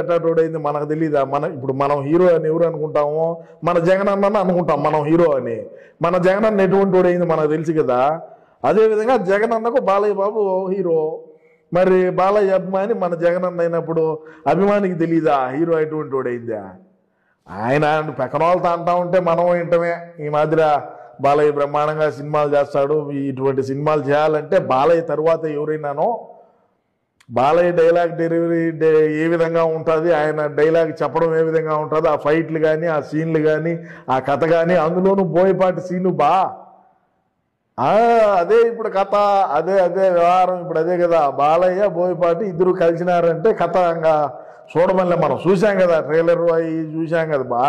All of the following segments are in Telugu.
ఎటాటోడైంది మనకు తెలియదా? ఇప్పుడు మనం హీరో అని ఎవరు అనుకుంటామో, మన జగన్ అన్న అనుకుంటాం మనం హీరో అని. మన జగన్ అన్న ఎటువంటి వాడైంది మనకు తెలుసు కదా. అదేవిధంగా జగన్ అన్నకు బాలయ్య బాబు హీరో. మరి బాలయ్య అభిమాని మన జగన్ అన్న అయినప్పుడు అభిమానికి తెలియదా హీరో ఎటువంటి వాడైందా? ఆయన పక్కన వాళ్ళతో అంటా ఉంటే మనం వింటమే. ఈ మాదిరి బాలయ్య బ్రహ్మాండంగా సినిమాలు చేస్తాడు, ఇటువంటి సినిమాలు చేయాలంటే బాలయ్య తరువాత ఎవరైనానో బాలయ్య డైలాగ్ డెలివరీ ఏ విధంగా ఉంటుంది, ఆయన డైలాగ్ చెప్పడం ఏ విధంగా ఉంటుంది, ఆ ఫైట్లు కానీ ఆ సీన్లు కానీ ఆ కథ కానీ, అందులోనూ బోయపాటి సీను అదే ఇప్పుడు కథ, అదే వ్యవహారం ఇప్పుడు అదే కదా. బాలయ్య బోయపాటి ఇద్దరు కలిసినారంటే కథ ఇంకా చూడమని మనం చూసాం కదా. ట్రైలర్ అవి చూసాం కదా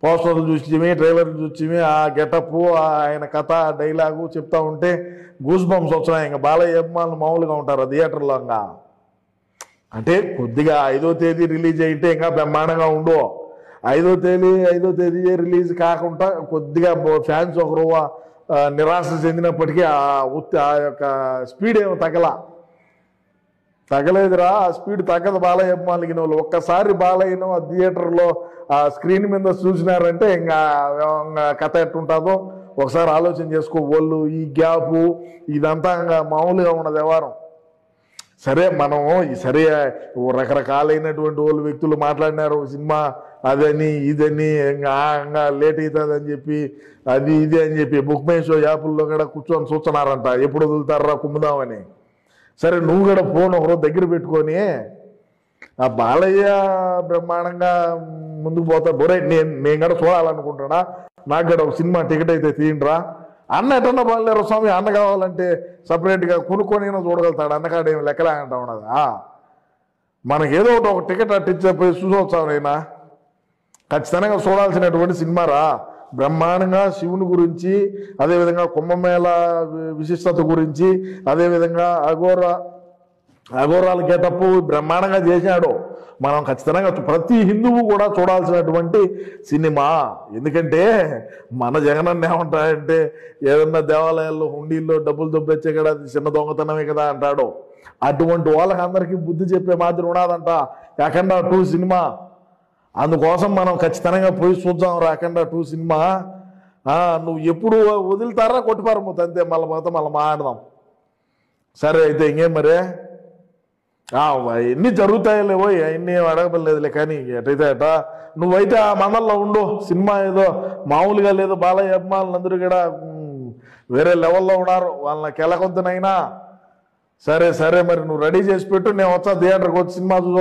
పోస్టర్లు చూసిమే, ట్రైలర్ చూసిమే, ఆ గెటప్, ఆయన కథ డైలాగు చెప్తా ఉంటే గూస్ బంప్స్ వచ్చినాయి. ఇంకా బాలయ్య అభిమానులు మామూలుగా ఉంటారు థియేటర్లో. ఇంకా అంటే కొద్దిగా 5వ తేదీ రిలీజ్ అయితే ఇంకా బ్రహ్మాండంగా ఉండు. 5వ తేదీ రిలీజ్ కాకుండా కొద్దిగా ఫ్యాన్స్ ఒకరు నిరాశ చెందినప్పటికీ ఆ యొక్క స్పీడ్ ఏమో తగ్గలేదురా. ఆ స్పీడ్ తగ్గదు బాలయ్య అభిమానులకి. వాళ్ళు ఒక్కసారి బాలయ్యను ఆ థియేటర్లో ఆ స్క్రీన్ మీద చూసినారంటే ఇంకా కథ ఎట్టుంటుందో ఒకసారి ఆలోచన చేసుకో. వాళ్ళు ఈ గ్యాపు ఇదంతా ఇంకా మామూలుగా ఉన్నది వ్యవహారం. సరే సరే రకరకాలైనటువంటి వాళ్ళు వ్యక్తులు మాట్లాడినారు సినిమా అదని ఇదని ఇంకా లేట్ అవుతుంది అని చెప్పి అది ఇది అని చెప్పి బుక్ మై షో యాప్ల్లో కూడా కూర్చొని చూస్తున్నారంట ఎప్పుడు వదులుతారా కుమ్ముదామని. సరే నువ్వు కూడా ఫోన్ ఒకరోజు దగ్గర పెట్టుకొని ఆ బాలయ్య బ్రహ్మాండంగా ముందుకు పోతా బొరే నేను కూడా చూడాలనుకుంటున్నా, నాకు కూడా ఒక సినిమా టికెట్ అయితే తీయండిరా అన్న. ఎటన్నా బాగలేరు స్వామి, అన్న కావాలంటే సపరేట్గా కొనుక్కొని చూడగలుగుతాడు, అన్నకాడేమి లెక్కలే అంటా ఉన్నదా. మనకి ఏదో ఒక టికెట్ అట్టించే పోయి చూసొచ్చానైనా ఖచ్చితంగా చూడాల్సినటువంటి సినిమారా. బ్రహ్మాండంగా శివుని గురించి, అదేవిధంగా కుంభమేళ విశిష్టత గురించి, అదేవిధంగా అఘోరాల గెటప్ బ్రహ్మాండంగా చేశాడు. మనం ఖచ్చితంగా ప్రతి హిందువు కూడా చూడాల్సినటువంటి సినిమా. ఎందుకంటే మన జగనన్న ఏమంటాడంటే ఏదన్నా దేవాలయాల్లో హుండీల్లో డబ్బులు దొబ్బెచ్చే కదా అది చిన్న దొంగతనమే కదా అంటాడు. అటువంటి వాళ్ళకి అందరికీ బుద్ధి చెప్పే మాదిరి ఉన్నదంట అఖండ 2 సినిమా. అందుకోసం మనం ఖచ్చితంగా పోయి చూద్దాం అఖండ 2 సినిమా. నువ్వు ఎప్పుడు వదులుతారా కొట్టిపారము అంతే, మళ్ళీ మాట్లాడదాం. సరే అయితే ఇంకేం మరి ఎన్ని జరుగుతాయో లేవో అవన్నీ అడగబడలేదులే. కానీ ఎటైతే నువ్వైతే ఆ మండల్లో ఉండు. సినిమా ఏదో మామూలుగా లేదు, బాలయ్య అభిమానులు అందరూ కూడా వేరే లెవెల్లో ఉన్నారు, వాళ్ళని కెలకొద్దునైనా సరే మరి నువ్వు రెడీ చేసి పెట్టు, నేను వచ్చా థియేటర్కి వచ్చి సినిమా చూసా.